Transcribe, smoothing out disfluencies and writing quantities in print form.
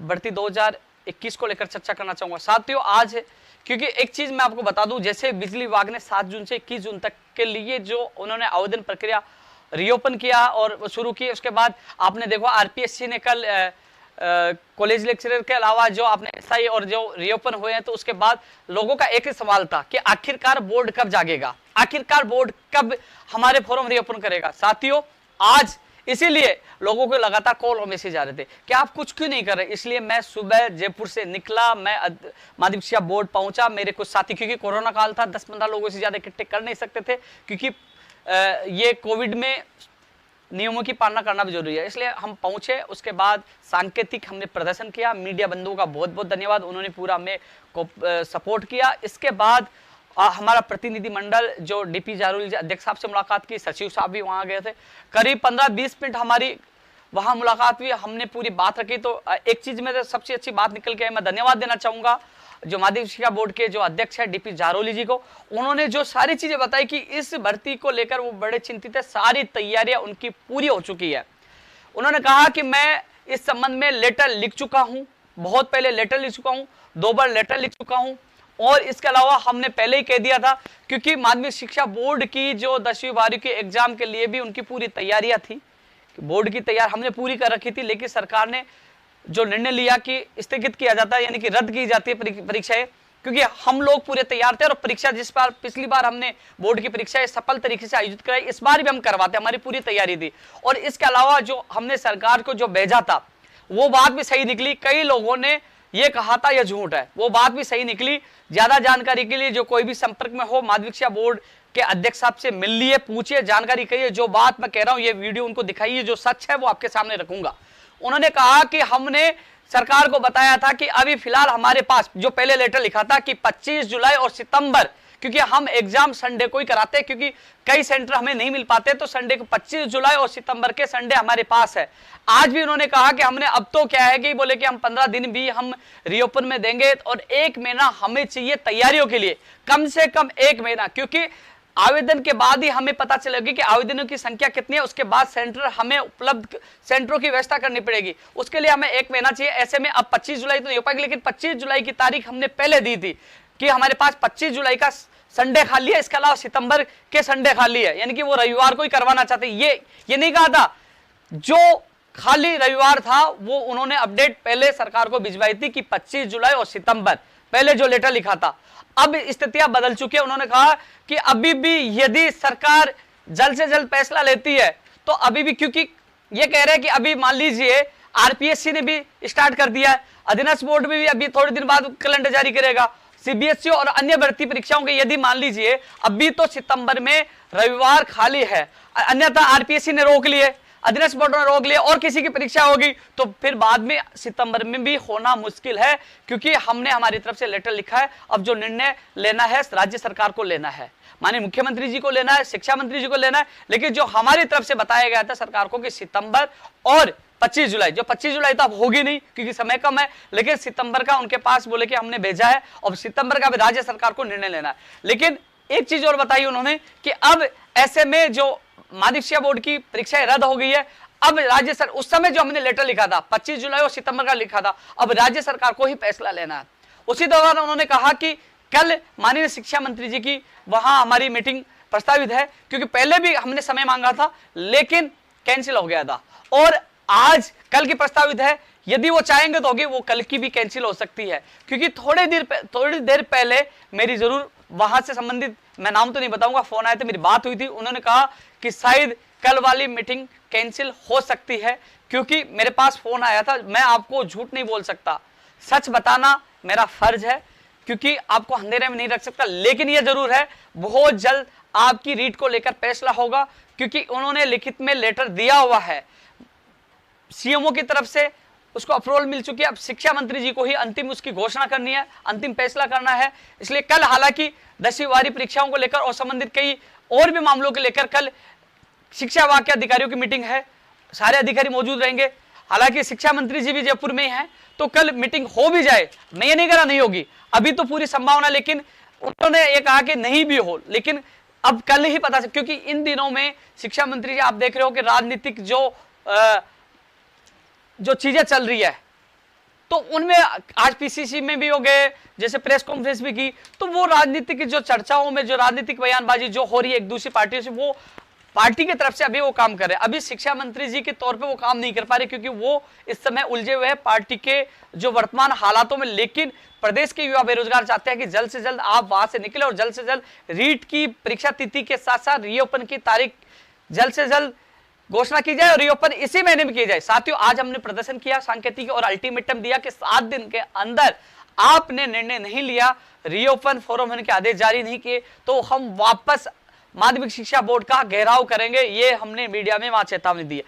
भर्ती 2021 को लेकर चर्चा करना चाहूंगा। साथियों आज क्योंकि एक चीज मैं आपको बता दूं, जैसे बिजली विभाग ने 7 जून से 21 जून तक के लिए जो उन्होंने आवेदन प्रक्रिया रीओपन किया और शुरू की, उसके बाद आपने देखो आरपीएससी ने कल कॉलेज लेक्चरर के अलावा जो आपने एसआई और जो रीओपन हुए हैं, तो उसके बाद लोगों का एक ही सवाल था कि आखिरकार बोर्ड कब जागेगा, आखिरकार बोर्ड कब हमारे फॉर्म रीओपन करेगा। साथियों आज इसीलिए लोगों को लगातार कॉल और मैसेज आ रहे थे कि आप कुछ क्यों नहीं कर रहे, इसलिए मैं सुबह जयपुर से निकला, मैं माध्यमिक शिक्षा बोर्ड पहुंचा। मेरे कुछ साथी, क्योंकि कोरोना काल था, 10-15 लोगों से ज्यादा इकट्ठे कर नहीं सकते थे, क्योंकि ये कोविड में नियमों की पालना करना भी जरूरी है, इसलिए हम पहुंचे। उसके बाद सांकेतिक हमने प्रदर्शन किया। मीडिया बंधुओं का बहुत बहुत धन्यवाद, उन्होंने पूरा हमें को सपोर्ट किया। इसके बाद हमारा प्रतिनिधि मंडल जो डीपी जारोली अध्यक्ष साहब से मुलाकात की, सचिव साहब भी वहां गए थे, करीब 15-20 मिनट हमारी वहां मुलाकात हुई, हमने पूरी बात रखी। तो एक चीज में सबसे अच्छी बात निकल के मैं धन्यवाद देना चाहूंगा जो माध्यमिक शिक्षा बोर्ड के जो अध्यक्ष है डीपी जारोली जी को। उन्होंने जो सारी चीजें बताई कि इस भर्ती को लेकर वो बड़े चिंतित है, सारी तैयारियां उनकी पूरी हो चुकी है। उन्होंने कहा कि मैं इस संबंध में लेटर लिख चुका हूं, बहुत पहले लेटर लिख चुका हूं, 2 बार लेटर लिख चुका हूं, और इसके अलावा हमने पहले ही कह दिया था, क्योंकि माध्यमिक शिक्षा बोर्ड की जो 10वीं 12वीं के एग्जाम के लिए भी उनकी पूरी तैयारियां थी, बोर्ड की तैयारी हमने पूरी कर रखी थी, लेकिन सरकार ने जो निर्णय लिया कि स्थगित किया जाता है, यानी कि रद्द की जाती है परीक्षाएं, क्योंकि हम लोग पूरे तैयार थे और परीक्षा जिस बार पिछली बार हमने बोर्ड की परीक्षाएं सफल तरीके से आयोजित कराई, इस बार भी हम करवाते, हमारी पूरी तैयारी थी। और इसके अलावा जो हमने सरकार को जो भेजा था वो बात भी सही निकली। कई लोगों ने ये कहा था यह झूठ है, वो बात भी सही निकली। ज्यादा जानकारी के लिए जो कोई भी संपर्क में हो, माध्यमिक शिक्षा बोर्ड के अध्यक्ष साहब से मिल लिए, पूछिए, जानकारी करिए। जो बात मैं कह रहा हूं ये वीडियो उनको दिखाइए, जो सच है वो आपके सामने रखूंगा। उन्होंने कहा कि हमने सरकार को बताया था कि अभी फिलहाल हमारे पास जो पहले लेटर लिखा था कि 25 जुलाई और सितंबर, क्योंकि हम एग्जाम संडे को ही कराते हैं, क्योंकि कई सेंटर हमें नहीं मिल पाते, तो संडे को 25 जुलाई और सितंबर के संडे हमारे पास है। आज भी उन्होंने कहा कि हमने अब तो क्या है कि बोले कि हम 15 दिन भी हम रीओपन में देंगे और 1 महीना हमें चाहिए तैयारियों के लिए, कम से कम 1 महीना, क्योंकि आवेदन के बाद ही हमें पता चलेगी कि आवेदनों की संख्या कितनी है, उसके बाद सेंटर हमें उपलब्ध सेंटरों की व्यवस्था करनी पड़ेगी, उसके लिए हमें 1 महीना चाहिए। ऐसे में अब 25 जुलाई तो नहीं हो पाएगी, लेकिन 25 जुलाई की तारीख हमने पहले दी थी कि हमारे पास 25 जुलाई का संडे खाली है, इसके अलावा सितंबर के संडे खाली है, यानी कि वो रविवार को ही करवाना चाहते। ये नहीं कहा था, जो खाली रविवार था वो उन्होंने अपडेट पहले सरकार को भिजवाई थी कि 25 जुलाई और सितंबर, पहले जो लेटर लिखा था। अब स्थितियां बदल चुकी है। उन्होंने कहा कि अभी भी यदि सरकार जल्द से जल्द फैसला लेती है तो अभी भी, क्योंकि ये कह रहे हैं कि अभी मान लीजिए आरपीएससी ने भी स्टार्ट कर दिया है, अधीनस्थ बोर्ड में भी अभी थोड़े दिन बाद कैलेंडर जारी करेगा, सीबीएसई और अन्य भर्ती परीक्षाओं के यदि मान लीजिए अभी तो सितंबर में रविवार खाली है, अन्यथा आरपीएससी ने रोक लिए, अधीनस्थ बोर्ड ने रोक लिया और किसी की परीक्षा होगी तो फिर बाद में सितंबर में भी होना मुश्किल है, क्योंकि हमने हमारी तरफ से लेटर लिखा है। अब जो निर्णय लेना है राज्य सरकार को लेना है, माननीय मुख्यमंत्री जी को लेना है, शिक्षा मंत्री जी को लेना है, लेकिन जो हमारी तरफ से बताया गया था सरकार को कि सितंबर और 25 जुलाई, जो 25 जुलाई तो अब होगी नहीं क्योंकि समय कम है, लेकिन सितंबर का उनके पास बोले कि हमने भेजा है और सितंबर का भी राज्य सरकार को निर्णय लेना है। लेकिन एक चीज और बताई उन्होंने कि अब ऐसे में जो माध्यमिक शिक्षा बोर्ड की परीक्षाएं रद्द हो गई है, अब राज्य सरकार, उस समय जो हमने लेटर लिखा था 25 जुलाई और सितंबर का लिखा था, अब राज्य सरकार को ही फैसला लेना है। उसी दौरान उन्होंने कहा कि कल माननीय शिक्षा मंत्री जी की वहां हमारी मीटिंग प्रस्तावित है, क्योंकि पहले भी हमने समय मांगा था लेकिन कैंसिल हो गया था, और आज कल की प्रस्तावित है। यदि वो चाहेंगे तो होगी, वो कल की भी कैंसिल हो सकती है, क्योंकि थोड़ी देर पहले मेरी जरूर वहां से संबंधित, मैं नाम तो नहीं बताऊंगा, फोन आए थे, मेरी बात हुई थी, उन्होंने कहा कि शायद कल वाली मीटिंग कैंसिल हो सकती है, क्योंकि मेरे पास फोन आया था। मैं आपको झूठ नहीं बोल सकता, सच बताना मेरा फर्ज है, क्योंकि आपको अंधेरे में नहीं रख सकता। लेकिन यह जरूर है बहुत जल्द आपकी रीट को लेकर फैसला होगा, क्योंकि उन्होंने लिखित में लेटर दिया हुआ है, सीएमओ की तरफ से उसको अप्रूवल मिल चुकी है। अब शिक्षा मंत्री जी को ही अंतिम उसकी घोषणा करनी है, अंतिम फैसला करना है। इसलिए कल हालांकि 10वीं 12वीं परीक्षाओं को लेकर और संबंधित कई और भी मामलों को लेकर कल शिक्षा विभाग के अधिकारियों की मीटिंग है, सारे अधिकारी मौजूद रहेंगे। हालांकि शिक्षा मंत्री जी भी जयपुर में ही हैं, तो कल मीटिंग हो भी जाए, मैं ये नहीं कह रहा नहीं होगी, अभी तो पूरी संभावना, लेकिन उन्होंने ये कहा कि नहीं भी हो, लेकिन अब कल ही पता चल, क्योंकि इन दिनों में शिक्षा मंत्री जी आप देख रहे हो कि राजनीतिक जो चीजें चल रही है, तो उनमें आज पीसीसी में भी हो गए, जैसे प्रेस कॉन्फ्रेंस भी की, तो वो राजनीतिक जो चर्चाओं में जो राजनीतिक बयानबाजी जो हो रही है एक दूसरी पार्टियों से, वो पार्टी की तरफ से अभी वो काम कर रहे हैं। अभी शिक्षा मंत्री जी के तौर पे वो काम नहीं कर पा रहे, क्योंकि वो इस समय उलझे हुए हैं पार्टी के जो वर्तमान हालातों में। लेकिन प्रदेश के युवा बेरोजगार चाहते हैं कि जल्द से जल्द आप वहां से निकले और जल्द से जल्द रीट की परीक्षा तिथि के साथ साथ रीओपन की तारीख जल्द से जल्द घोषणा की जाए और रीओपन इसी महीने में किया जाए। साथियों, आज हमने प्रदर्शन किया सांकेतिक और अल्टीमेटम दिया कि 7 दिन के अंदर आपने निर्णय नहीं लिया, रीओपन फॉरम होने के आदेश जारी नहीं किए, तो हम वापस माध्यमिक शिक्षा बोर्ड का घेराव करेंगे। ये हमने मीडिया में वहां चेतावनी दी है।